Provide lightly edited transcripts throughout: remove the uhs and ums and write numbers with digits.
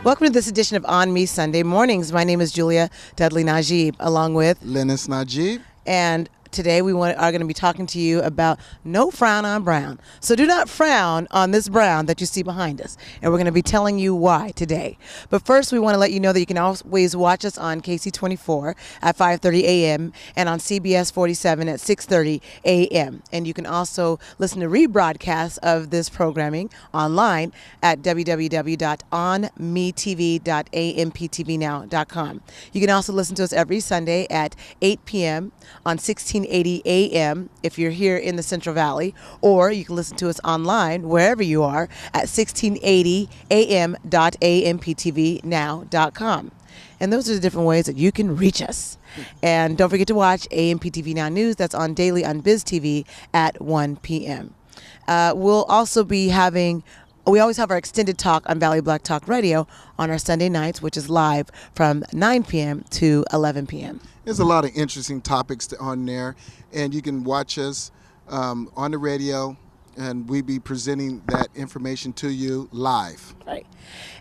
Welcome to this edition of ONME Sunday Mornings. My name is Julia Dudley Najib, along with Lennice Najib. And today we are going to be talking to you about no frown on brown. So do not frown on this brown that you see behind us. And we're going to be telling you why today. But first, we want to let you know that you can always watch us on KSEE 24 at 5:30 a.m. and on CBS 47 at 6:30 a.m. And you can also listen to rebroadcasts of this programming online at www.onmetv.amptvnow.com. You can also listen to us every Sunday at 8 p.m. on 1680 a.m. if you're here in the Central Valley, or you can listen to us online wherever you are at 1680 am.amptvnow.com. And those are the different ways that you can reach us. And don't forget to watch AMPTV Now News. That's on daily on Biz TV at 1 p.m. We'll also be we always have our extended talk on Valley Black Talk Radio on our Sunday nights, which is live from 9 p.m. to 11 p.m. There's a lot of interesting topics on there, and you can watch us on the radio, and we'll be presenting that information to you live. Right.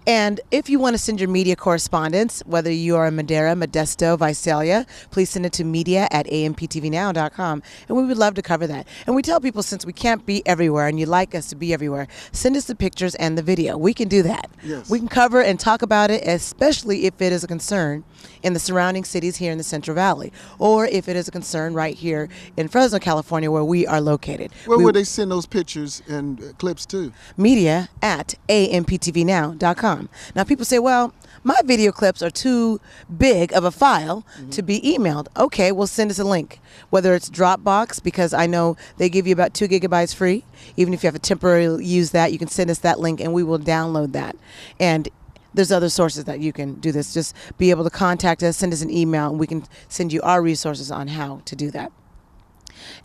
And if you want to send your media correspondence, whether you are in Madera, Modesto, Visalia, please send it to media@amptvnow.com, and we would love to cover that. And we tell people, since we can't be everywhere and you'd like us to be everywhere, send us the pictures and the video. We can do that. Yes. We can cover and talk about it, especially if it is a concern in the surrounding cities here in the Central Valley, or if it is a concern right here in Fresno, California, where we are located. Where would they send those pictures and clips to? Media@amptvnow.com. Now, people say, well, my video clips are too big of a file to be emailed. Okay, well, send us a link, whether it's Dropbox, because I know they give you about 2 gigabytes free. Even if you have to temporarily use that, you can send us that link and we will download that. And there's other sources that you can do this. Just be able to contact us, send us an email, and we can send you our resources on how to do that.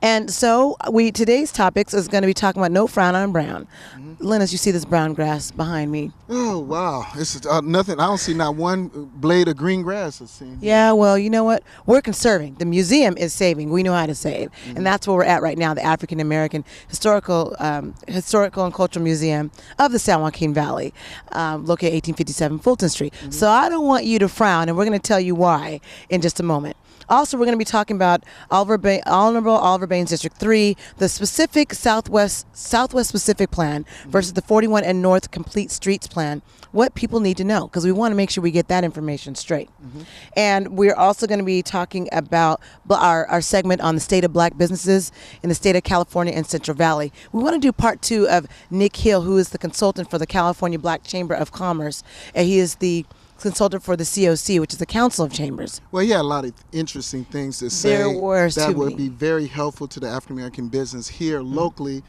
And so today's topics is going to be talking about no frown on brown. Lennice, you see this brown grass behind me? Oh, wow. It's nothing. I don't see not one blade of green grass. Yeah, well, you know what? We're conserving. The museum is saving. We know how to save. And that's where we're at right now, the African American Historical and Cultural Museum of the San Joaquin Valley, located 1857 Fulton Street. So I don't want you to frown, and we're going to tell you why in just a moment. Also, we're going to be talking about Honorable Oliver Baines District 3, the specific Southwest specific plan versus the 41 and North Complete Streets plan, what people need to know, because we want to make sure we get that information straight. And we're also going to be talking about our segment on the state of black businesses in the state of California and Central Valley. We want to do part 2 of Nick Hill, who is the consultant for the California Black Chamber of Commerce. And he is the consultant for the COC, which is the Council of Chambers. Well, he had a lot of interesting things to say that would be very helpful to the African American business here locally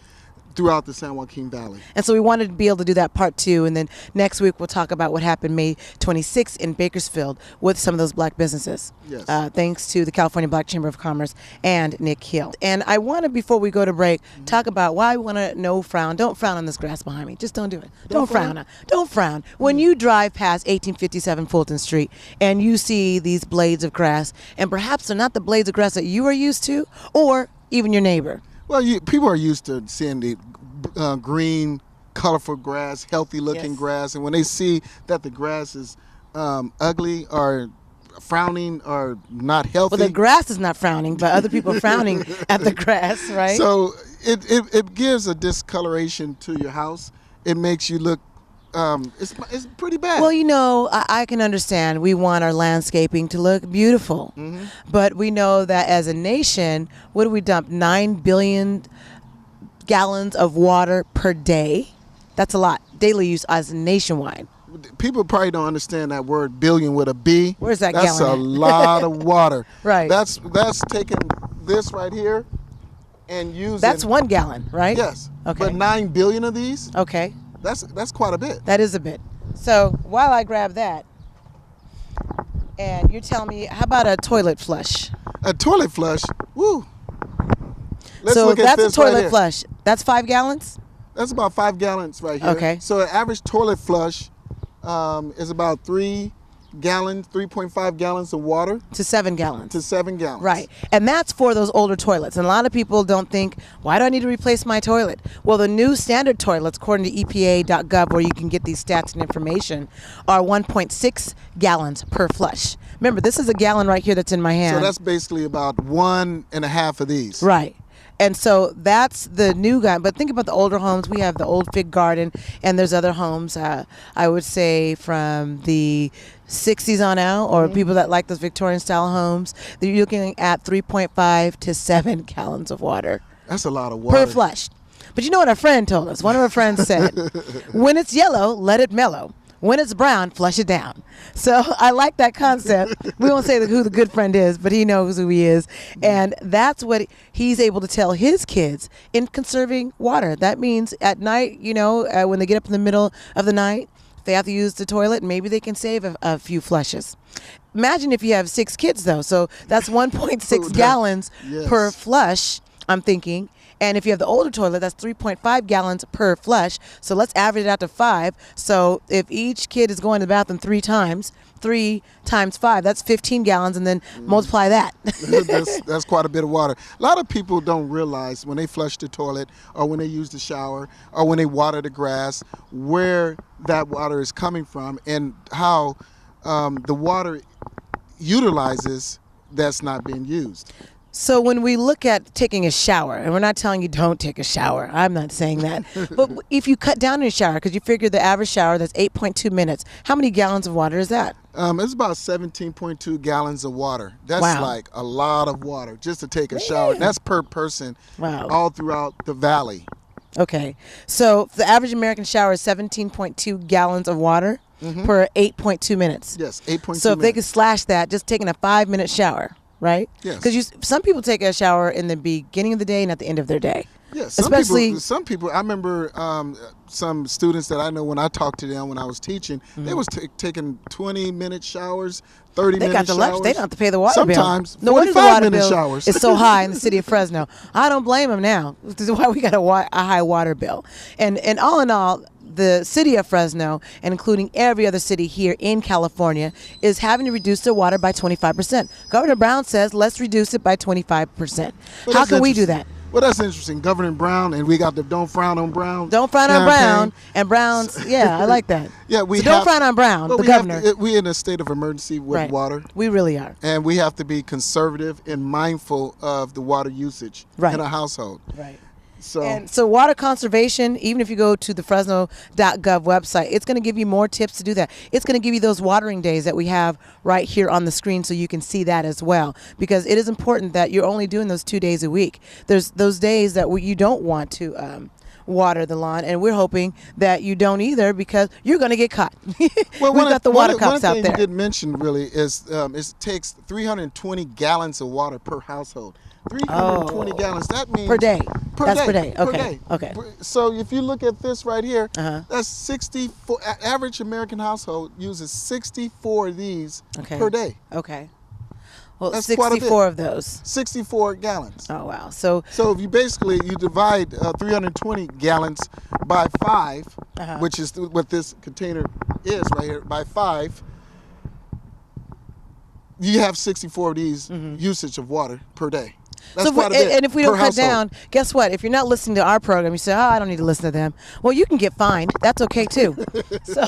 throughout the San Joaquin Valley. And so we wanted to be able to do that part 2, and then next week we'll talk about what happened May 26th in Bakersfield with some of those black businesses. Yes. Thanks to the California Black Chamber of Commerce and Nick Hill. And I want to, before we go to break, talk about why we want to no frown. Don't frown on this grass behind me. Just don't do it. Don't frown. Don't frown. When you drive past 1857 Fulton Street and you see these blades of grass, and perhaps they're not the blades of grass that you are used to, or even your neighbor. Well, people are used to seeing the green, colorful grass, healthy-looking grass, and when they see that the grass is ugly or frowning or not healthy. Well, the grass is not frowning, but other people are frowning at the grass, right? So it gives a discoloration to your house. It makes you look. It's pretty bad. Well, you know, I can understand. We want our landscaping to look beautiful. But we know that as a nation, what do we dump? 9 billion gallons of water per day. That's a lot. Daily use as nationwide. People probably don't understand that word billion with a B. Where's that That's gallon a lot of water. Right. That's taking this right here and using. That's 1 gallon, right? Yes. Okay. But 9 billion of these. Okay. That's quite a bit. That is a bit. So while I grab that, and you're telling me, how about a toilet flush? A toilet flush? Woo. Let's so look at that's this a toilet right flush. That's 5 gallons? That's about 5 gallons right here. Okay. So an average toilet flush is about 3 gallons, 3.5 gallons of water to 7 gallons. to 7 gallons. Right. And that's for those older toilets. And a lot of people don't think, why do I need to replace my toilet? Well, the new standard toilets, according to EPA.gov, where you can get these stats and information, are 1.6 gallons per flush. Remember, this is a gallon right here that's in my hand. So that's basically about 1.5 of these. Right. And so that's the new guy. But think about the older homes. We have the old Fig Garden, and there's other homes, I would say, from the 60s on out, or people that like those Victorian-style homes. They're looking at 3.5 to 7 gallons of water. That's a lot of water. Per flush. But you know what our friend told us? One of our friends said, when it's yellow, let it mellow. When it's brown, flush it down. So I like that concept. We won't say who the good friend is, but he knows who he is. And that's what he's able to tell his kids in conserving water. That means at night, when they get up in the middle of the night, if they have to use the toilet, maybe they can save a few flushes. Imagine if you have 6 kids, though. So that's 1.6 gallons per flush, I'm thinking. And if you have the older toilet, that's 3.5 gallons per flush. So let's average it out to 5. So if each kid is going to the bathroom 3 times, 3 times 5, that's 15 gallons, and then multiply that. That's quite a bit of water. A lot of people don't realize when they flush the toilet, or when they use the shower, or when they water the grass, where that water is coming from and how the water utilizes that's not being used. So when we look at taking a shower, and we're not telling you don't take a shower, I'm not saying that, but if you cut down on your shower, because you figure the average shower, that's 8.2 minutes, how many gallons of water is that? It's about 17.2 gallons of water. That's Wow. like a lot of water just to take a shower. That's per person. Wow. All throughout the valley. Okay. So the average American shower is 17.2 gallons of water per 8.2 minutes. Yes, 8.2 So if they minutes. could slash that, just taking a 5-minute shower, right? Yes. Because some people take a shower in the beginning of the day and at the end of their day. Yeah, Especially some people. I remember some students that I know when I talked to them when I was teaching, they was taking 20-minute showers, 30-minute They got the showers. lunch. They don't have to pay the water bill. Sometimes No wonder the water 45-minute bill showers. is so high in the city of Fresno. I don't blame them now. This is why we got a high water bill. And all in all, the city of Fresno, and including every other city here in California, is having to reduce their water by 25%. Governor Brown says, let's reduce it by 25%. Well, How that's can we do interesting. that? Well, that's interesting. Governor Brown, and we got the Don't Frown on Brown. Don't frown on campaign. Brown. And Brown's, yeah, I like that. Yeah, we so don't frown on Brown, but the we have governor. we're in a state of emergency with Right. water. We really are. And we have to be conservative and mindful of the water usage Right. in a household. Right. So, And so water conservation, even if you go to the Fresno.gov website, it's going to give you more tips to do that. It's going to give you those watering days that we have right here on the screen so you can see that as well. Because it is important that you're only doing those 2 days a week. There's those days that you don't want to water the lawn, and we're hoping that you don't either because you're going to get caught. well, We've got the water one cups out thing there. you didn't mention really is it takes 320 gallons of water per household. 320 gallons. That means Per day. That's per day. Per Okay. day. Okay. So if you look at this right here, Uh-huh. that's 64. Average American household uses 64 of these Okay. per day. Okay. Well, That's quite a bit. 64 of those. 64 gallons. Oh, wow. So So if you divide 320 gallons by 5, Uh-huh. which is what this container is right here, by 5, you have 64 of these usage of water per day. That's So quite a bit and if we per don't cut household. down, guess what? If you're not listening to our program, you say, "Oh, I don't need to listen to them." Well, you can get fined. That's okay too. So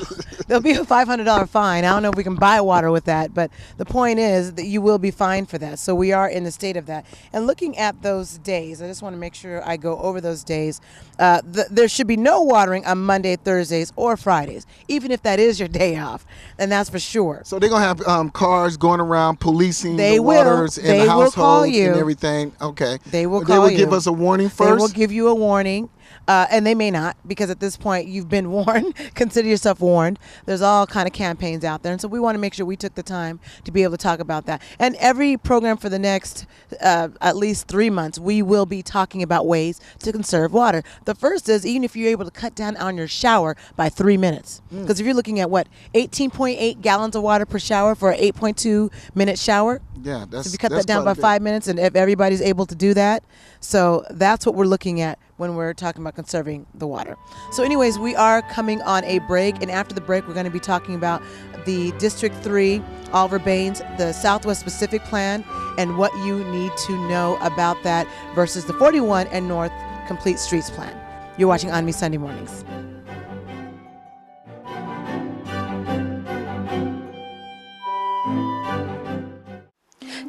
there'll be a $500 fine. I don't know if we can buy water with that, but the point is that you will be fined for that. So we are in the state of that. And looking at those days, I just want to make sure I go over those days. There should be no watering on Monday, Thursdays, or Fridays, even if that is your day off, and that's for sure. So they're gonna have cars going around policing They the will. waters in They the will call household you. and everything. Okay. They will They call will you. give us a warning first. They will give you a warning, and they may not, because at this point you've been warned. Consider yourself warned. There's all kind of campaigns out there, and so we want to make sure we took the time to be able to talk about that. And every program for the next at least 3 months, we will be talking about ways to conserve water. The first is even if you're able to cut down on your shower by 3 minutes, because if you're looking at 18.8 gallons of water per shower for an 8.2 minute shower. Yeah, that's So if you cut that's that down quite by a bit. 5 minutes, and if everybody's able to do that, so that's what we're looking at when we're talking about conserving the water. So anyways, we are coming on a break, and after the break, we're going to be talking about the District 3, Oliver Baines, the Southwest Pacific Plan, and what you need to know about that versus the 41 and North Complete Streets Plan. You're watching ONME Sunday Mornings.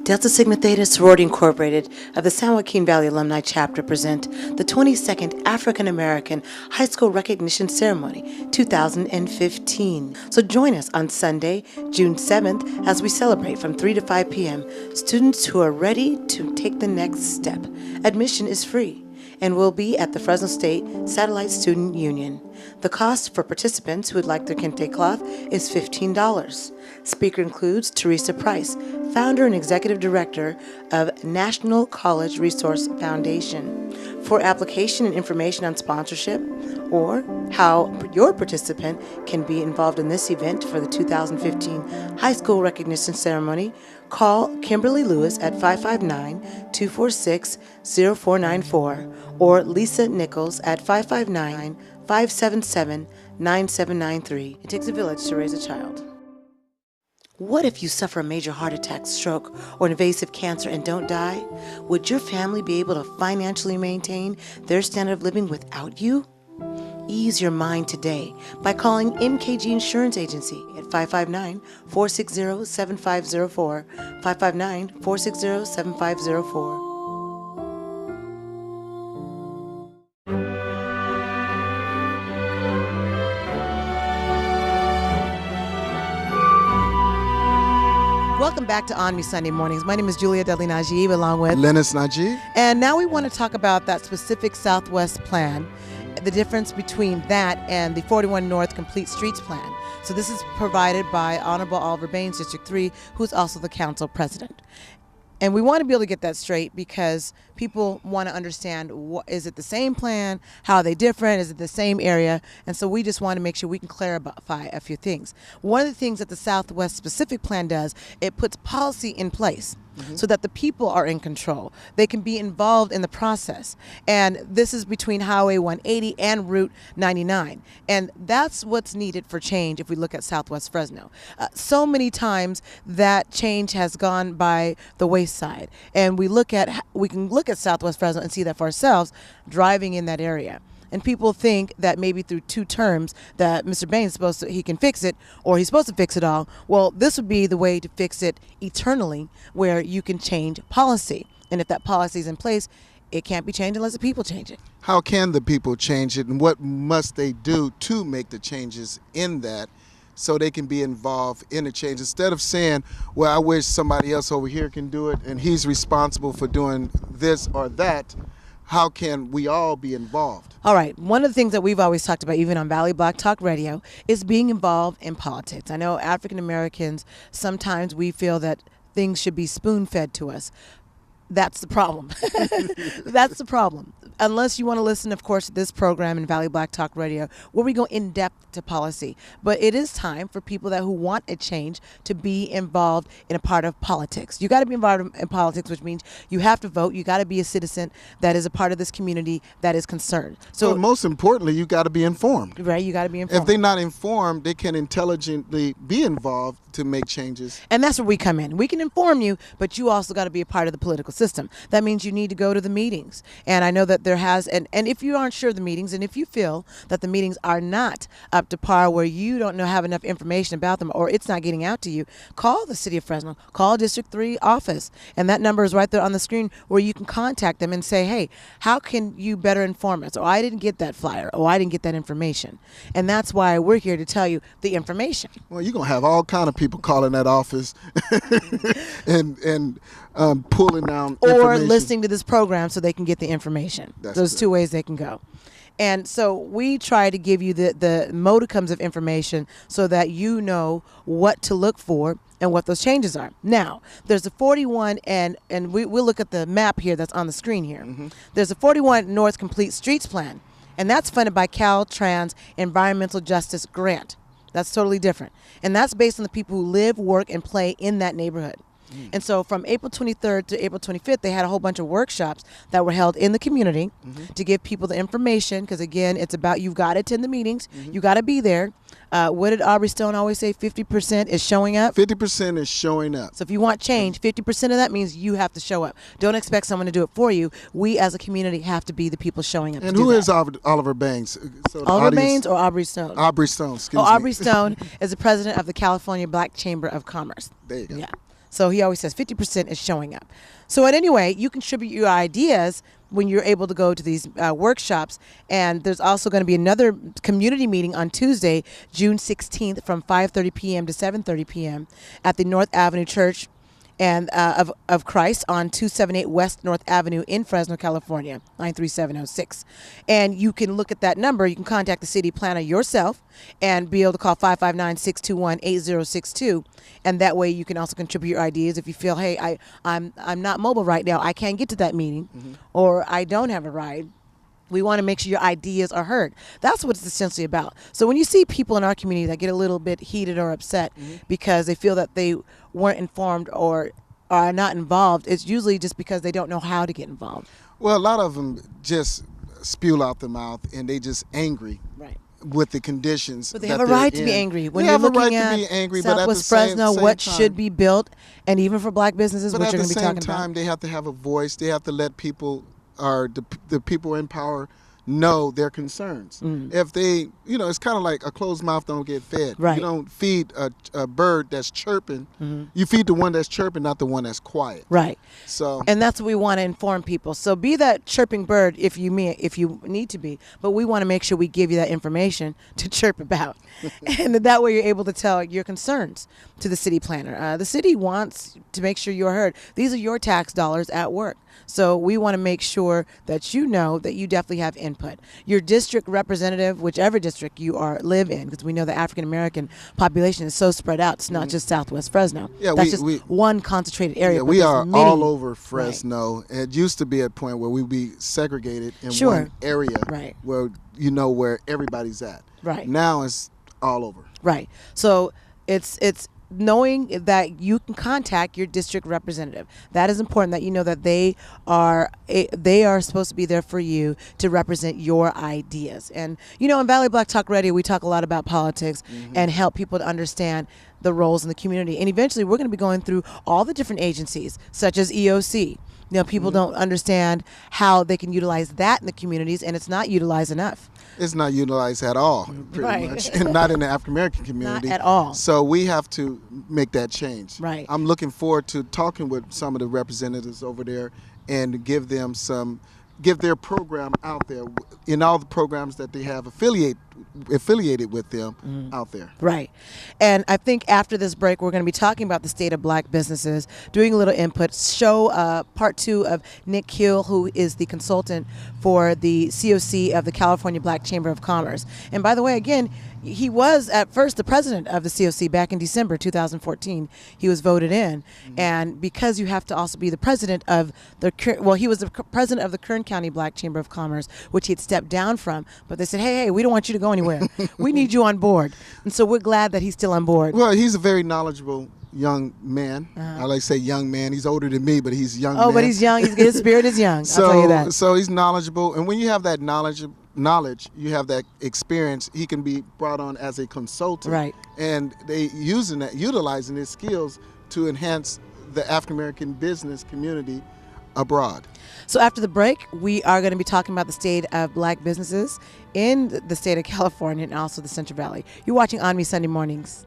Delta Sigma Theta Sorority Incorporated of the San Joaquin Valley Alumni Chapter present the 22nd African American High School Recognition Ceremony 2015. So join us on Sunday, June 7th, as we celebrate from 3 to 5 p.m. students who are ready to take the next step. Admission is free and will be at the Fresno State Satellite Student Union. The cost for participants who would like their kente cloth is $15. Speaker includes Teresa Price, founder and executive director of National College Resource Foundation. For application and information on sponsorship or how your participant can be involved in this event for the 2015 High School Recognition Ceremony, call Kimberly Lewis at 559-246-0494 or Lisa Nichols at 559-577-9793. It takes a village to raise a child. What if you suffer a major heart attack, stroke, or an invasive cancer and don't die? Would your family be able to financially maintain their standard of living without you? Ease your mind today by calling MKG Insurance Agency at 559-460-7504, 559-460-7504. Welcome back to ONME Sunday Mornings. My name is Julia Dudley Najib, along with Lennice Najib. And now we want to talk about that specific Southwest plan, the difference between that and the 41 North Complete Streets Plan. So this is provided by Honorable Oliver Baines, District 3, who's also the council president. And we want to be able to get that straight because people want to understand, is it the same plan? How are they different? Is it the same area? And so we just want to make sure we can clarify a few things. One of the things that the Southwest Specific Plan does, it puts policy in place so that the people are in control. They can be involved in the process. And this is between Highway 180 and Route 99. And that's what's needed for change if we look at Southwest Fresno. So many times that change has gone by the wayside. And we can look at Southwest Fresno and see that for ourselves driving in that area. And people think that maybe through 2 terms that Mr. Baines he can fix it, or he's supposed to fix it all. Well, this would be the way to fix it eternally, where you can change policy. And if that policy is in place, it can't be changed unless the people change it. How can the people change it, and what must they do to make the changes in that so they can be involved in the change? Instead of saying, well, I wish somebody else over here can do it and he's responsible for doing this or that, how can we all be involved? All right. One of the things that we've always talked about, even on Valley Block Talk Radio, is being involved in politics. I know African Americans, sometimes we feel that things should be spoon-fed to us. That's the problem. That's the problem. Unless you want to listen, of course, to this program in Valley Black Talk Radio, where we go in depth to policy. But it is time for people who want a change to be involved in a part of politics. You got to be involved in politics, which means you have to vote. You got to be a citizen that is a part of this community that is concerned. So most importantly, you got to be informed. Right, you got to be informed. If they're not informed, they can intelligently be involved to make changes. And that's where we come in. We can inform you, but you also got to be a part of the political system. That means you need to go to the meetings. And I know that there has, and if you aren't sure of the meetings, and if you feel that the meetings are not up to par, where you don't have enough information about them, or it's not getting out to you, call the City of Fresno, call District 3 office. And that number is right there on the screen where you can contact them and say, hey, how can you better inform us? Or I didn't get that flyer, or I didn't get that information. And that's why we're here to tell you the information. Well, you're going to have all kind of people calling that office and pulling down or information. Listening to this program so they can get the information. Those two ways they can go. And so we try to give you the modicums of information so that you know what to look for and what those changes are. Now, there's a 41, and we'll look at the map here that's on the screen here. Mm-hmm. There's a 41 North Complete Streets Plan, and that's funded by Caltrans Environmental Justice Grant. That's totally different. And that's based on the people who live, work, and play in that neighborhood. And so from April 23rd to April 25th, they had a whole bunch of workshops that were held in the community to give people the information. Because again, it's about, you've got to attend the meetings. You got to be there. What did Aubrey Stone always say? 50% is showing up. 50% is showing up. So if you want change, 50% of that means you have to show up. Don't expect someone to do it for you. We as a community have to be the people showing up. And who is Oliver Baines? So Oliver Baines or Aubrey Stone? Aubrey Stone, excuse me. Aubrey Stone is the president of the California Black Chamber of Commerce. There you go. Yeah. So he always says 50% is showing up. So anyway, you contribute your ideas when you're able to go to these workshops. And there's also going to be another community meeting on Tuesday, June 16th from 5:30 p.m. to 7:30 p.m. at the North Avenue Church and of Christ on 278 West North Avenue in Fresno, California, 93706. And you can look at that number. You can contact the city planner yourself and be able to call 559-621-8062. And that way you can also contribute your ideas. If you feel, hey, I'm not mobile right now, I can't get to that meeting, or I don't have a ride. We want to make sure your ideas are heard. That's what it's essentially about. So when you see people in our community that get a little bit heated or upset because they feel that they weren't informed or are not involved, it's usually just because they don't know how to get involved. Well, a lot of them just spew out the mouth and they just angry. Right. With the conditions. But they have a right to be angry. When they you're have a looking right at to be angry, Southwest but at the Fresno, same what time, should be built, and even for black businesses, but which at you're the going to be same talking time, about. they have to have a voice. They have to let people, or the people in power, know their concerns. If they, it's kind of like a closed mouth don't get fed. Right. You don't feed a bird that's chirping. You feed the one that's chirping, not the one that's quiet. Right. So. And that's what we want to inform people. So be that chirping bird if you need to be, but we want to make sure we give you that information to chirp about. And that way you're able to tell your concerns to the city planner. The city wants to make sure you're heard. These are your tax dollars at work. So we want to make sure that you know that you definitely have input. Your district representative, whichever district you live in, because we know the African American population is so spread out. It's not just Southwest Fresno. Yeah, that's just one concentrated area. Yeah, we are all over Fresno. Right. It used to be a point where we'd be segregated in one area, where where everybody's at. Right. Now it's all over. Right. So it's knowing that you can contact your district representative. That is important, that you know that they are supposed to be there for you to represent your ideas. And in Valley Black Talk Radio, we talk a lot about politics and help people to understand the roles in the community. And eventually we're going to be going through all the different agencies, such as EOC. People don't understand how they can utilize that in the communities, and it's not utilized enough. It's not utilized at all, pretty much, and not in the African American community. Not at all. So we have to make that change. Right. I'm looking forward to talking with some of the representatives over there and give their program out there in all the programs that they have affiliated with them out there. Right. And I think after this break, we're going to be talking about the state of black businesses, doing a little input, show part 2 of Nick Hill, who is the consultant for the COC of the California Black Chamber of Commerce. And by the way, again, he was at first the president of the COC back in December 2014. He was voted in. And because you have to also be the president of he was the president of the Kern County Black Chamber of Commerce, which he had stepped down from. But they said, hey, we don't want you to go anywhere. We need you on board. And so we're glad that he's still on board. Well, he's a very knowledgeable young man. I like to say young man. He's older than me, but he's young. Oh, but he's young. His spirit is young. So, I'll tell you that. So he's knowledgeable. And when you have that knowledge, you have that experience, he can be brought on as a consultant. Right. And they utilizing his skills to enhance the African American business community abroad. So after the break, we are going to be talking about the state of black businesses in the state of California and also the Central Valley. You're watching ONME Sunday Mornings.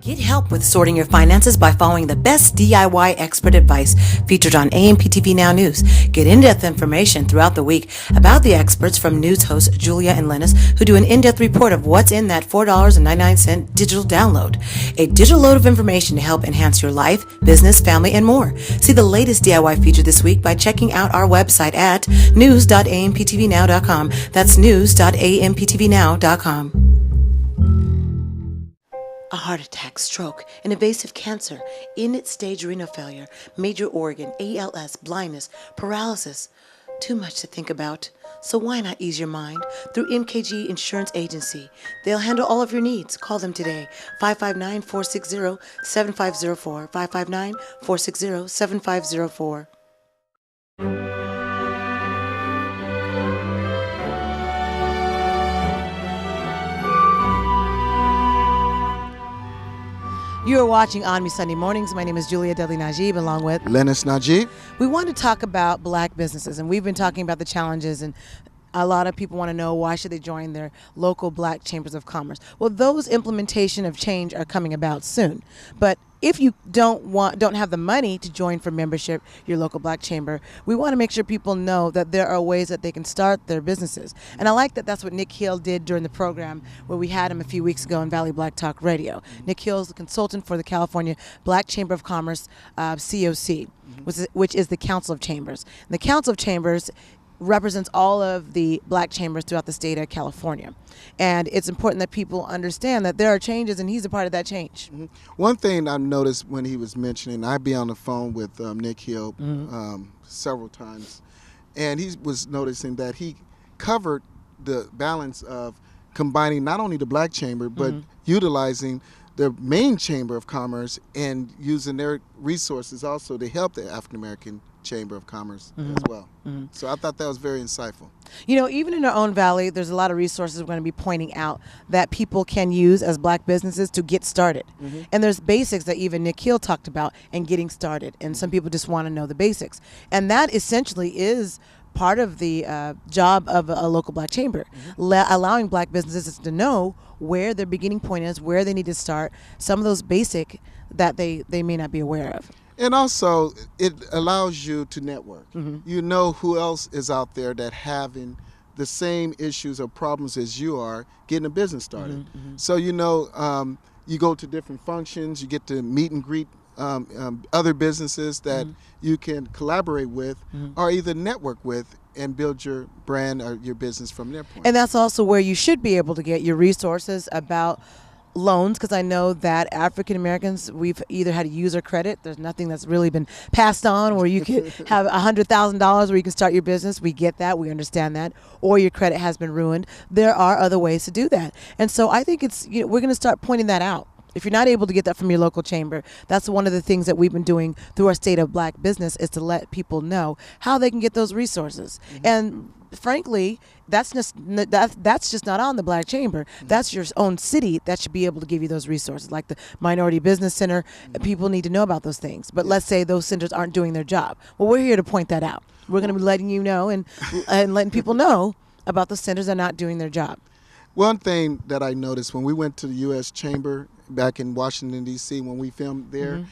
Get help with sorting your finances by following the best DIY expert advice featured on AMPTV Now News. Get in-depth information throughout the week about the experts from news hosts Julia and Lennice, who do an in-depth report of what's in that $4.99 digital download. A digital load of information to help enhance your life, business, family, and more. See the latest DIY feature this week by checking out our website at news.amptvnow.com. That's news.amptvnow.com. A heart attack, stroke, an invasive cancer, end-stage renal failure, major organ, ALS, blindness, paralysis. Too much to think about. So why not ease your mind through MKG Insurance Agency? They'll handle all of your needs. Call them today. 559-460-7504. 559-460-7504. You are watching ONME Sunday Mornings. My name is Julia Dudley Najib, along with Lennice Najib. We want to talk about black businesses, and we've been talking about the challenges, and a lot of people want to know why should they join their local black chambers of commerce. Well, those implementation of change are coming about soon, but if you don't have the money to join for membership, your local black chamber, we want to make sure people know that there are ways that they can start their businesses. And I like that that's what Nick Hill did during the program where we had him a few weeks ago on Valley Black Talk Radio. Nick Hill is the consultant for the California Black Chamber of Commerce, COC, which is the Council of Chambers. And the Council of Chambers represents all of the black chambers throughout the state of California. And it's important that people understand that there are changes, and he's a part of that change. Mm-hmm. One thing I noticed when he was mentioning, I'd be on the phone with Nick Hill several times, and he was noticing that he covered the balance of combining not only the black chamber, but utilizing the main chamber of commerce and using their resources also to help the African American Chamber of Commerce as well. So I thought that was very insightful. You know, even in our own valley, there's a lot of resources we're going to be pointing out that people can use as black businesses to get started. And there's basics that even Nick Hill talked about in getting started. And some people just want to know the basics. And that essentially is part of the job of a local black chamber, allowing black businesses to know where their beginning point is, where they need to start, some of those basic that they may not be aware of. And also, it allows you to network. You know who else is out there that having the same issues or problems as you are getting a business started. So you know, you go to different functions, you get to meet and greet other businesses that you can collaborate with or either network with and build your brand or your business from their point. And that's also where you should be able to get your resources about loans, because I know that African Americans, we've either had to use our credit. There's nothing that's really been passed on where you could have $100,000 where you can start your business. We get that. We understand that. Or your credit has been ruined. There are other ways to do that. And so I think it's, you know, we're going to start pointing that out. If you're not able to get that from your local chamber, that's one of the things that we've been doing through our State of Black Business is to let people know how they can get those resources. And frankly, that's just not on the Black Chamber. That's your own city that should be able to give you those resources, like the Minority Business Center. People need to know about those things. But let's say those centers aren't doing their job. Well, we're here to point that out. We're going to be letting you know and letting people know about the centers that are not doing their job. One thing that I noticed when we went to the U.S. Chamber back in Washington, D.C., when we filmed there,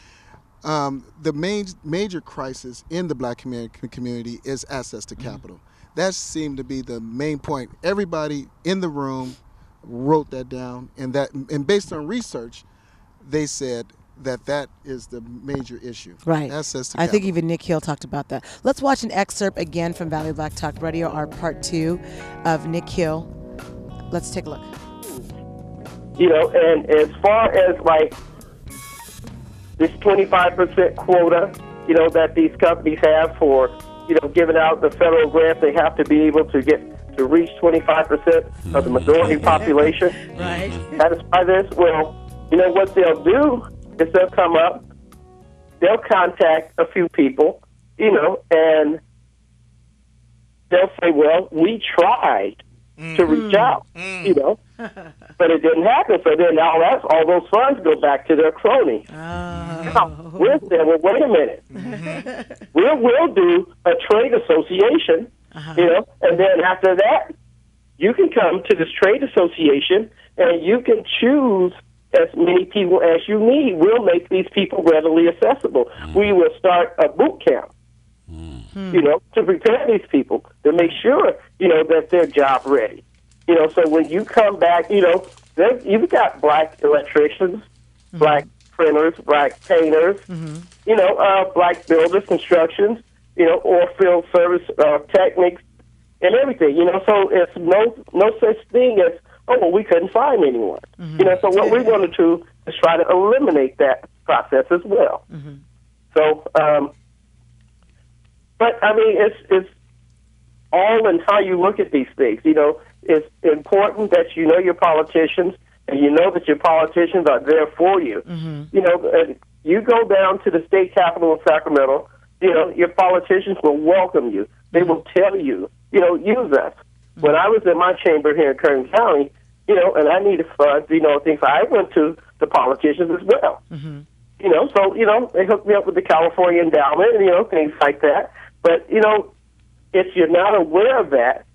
the major crisis in the black community is access to capital. That seemed to be the main point. Everybody in the room wrote that down, and based on research, they said that is the major issue. Right. Access to I capital. think even Nick Hill talked about that. Let's watch an excerpt again from Valley Black Talk Radio, our part 2 of Nick Hill. Let's take a look. You know, and as far as like this 25% quota, you know, that these companies have for, you know, giving out the federal grant, they have to be able to get to reach 25% of the majority population. Right. Satisfy this. Well, you know what they'll do is they'll come up, they'll contact a few people, you know, and they'll say, well, we tried to reach out, you know, but it didn't happen. So then all those funds go back to their crony. Now, we're saying, well, wait a minute. We'll do a trade association, you know, and then after that, you can come to this trade association and you can choose as many people as you need. We'll make these people readily accessible. We will start a boot camp. You know, to prepare these people, to make sure, you know, that they're job ready. You know, so when you come back, you know, you've got black electricians, black printers, black painters, you know, black builders, constructions, you know, or field service techniques and everything. You know, so it's no such thing as, oh, well, we couldn't find anyone. You know, so what we want to do is try to eliminate that process as well. So, but I mean, all in how you look at these things. You know, it's important that you know your politicians and you know that your politicians are there for you. You know, you go down to the state capitol of Sacramento, you know, your politicians will welcome you. They will tell you, you know, use us. When I was in my chamber here in Kern County, you know, and I needed funds, you know, things, I went to the politicians as well. You know, so, you know, they hooked me up with the California Endowment and, you know, things like that. But, you know, if you're not aware of that,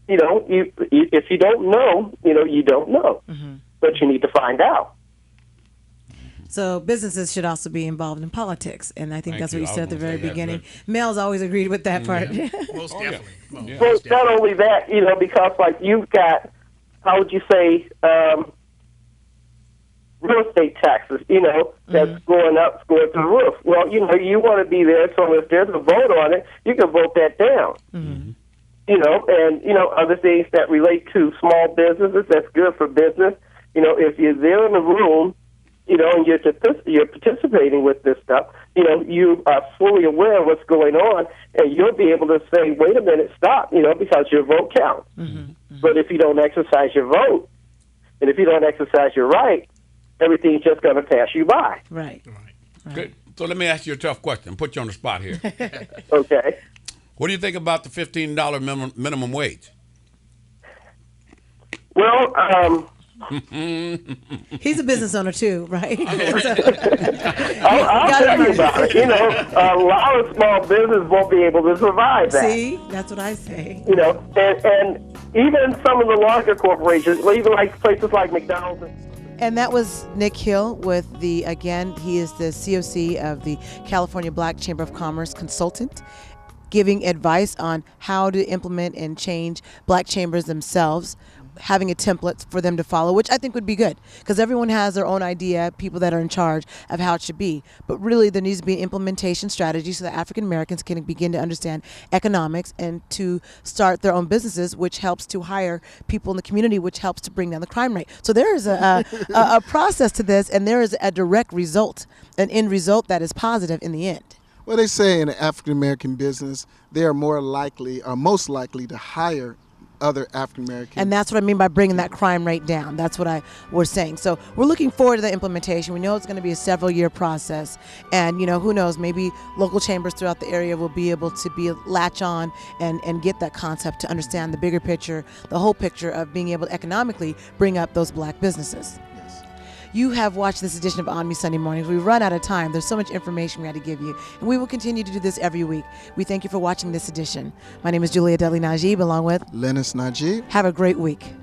you know, if you don't know, you know, you don't know. But you need to find out. So businesses should also be involved in politics, and I think that's what you said at the very beginning. Mel's always agreed with that part. Most definitely. Well, not only that, you know, because like you've got, how would you say, real estate taxes, you know, that's going up, going through the roof. Well, you know, you want to be there, so if there's a vote on it, you can vote that down. You know, and, you know, other things that relate to small businesses, that's good for business. You know, if you're there in the room, you know, and you're participating with this stuff, you know, you are fully aware of what's going on, and you'll be able to say, wait a minute, stop, you know, because your vote counts. But if you don't exercise your vote, and if you don't exercise your right, everything's just going to pass you by. Right. Good. So let me ask you a tough question. Put you on the spot here. Okay. What do you think about the $15 minimum wage? Well, he's a business owner too, right? I'll tell you about it. You know, a lot of small businesses won't be able to survive that. See, that's what I say. You know, and even some of the larger corporations, even like places like McDonald's. And that was Nick Hill with he is the COC of the California Black Chamber of Commerce consultant, giving advice on how to implement and change black chambers themselves, having a template for them to follow, which I think would be good because everyone has their own idea, people that are in charge of how it should be. But really there needs to be an implementation strategy so that African Americans can begin to understand economics and to start their own businesses, which helps to hire people in the community, which helps to bring down the crime rate. So there is a process to this, and there is a direct result, an end result that is positive in the end. Well, they say in an African American business, they are most likely to hire other African Americans. And that's what I mean by bringing that crime rate down. That's what we're saying. So we're looking forward to the implementation. We know it's going to be a several-year process. And, you know, who knows, maybe local chambers throughout the area will be able to latch on and get that concept to understand the bigger picture, the whole picture of being able to economically bring up those black businesses. You have watched this edition of ONME Sunday Mornings. We've run out of time. There's so much information we had to give you. And we will continue to do this every week. We thank you for watching this edition. My name is Julia Dudley Najib, along with Lennice Najib. Have a great week.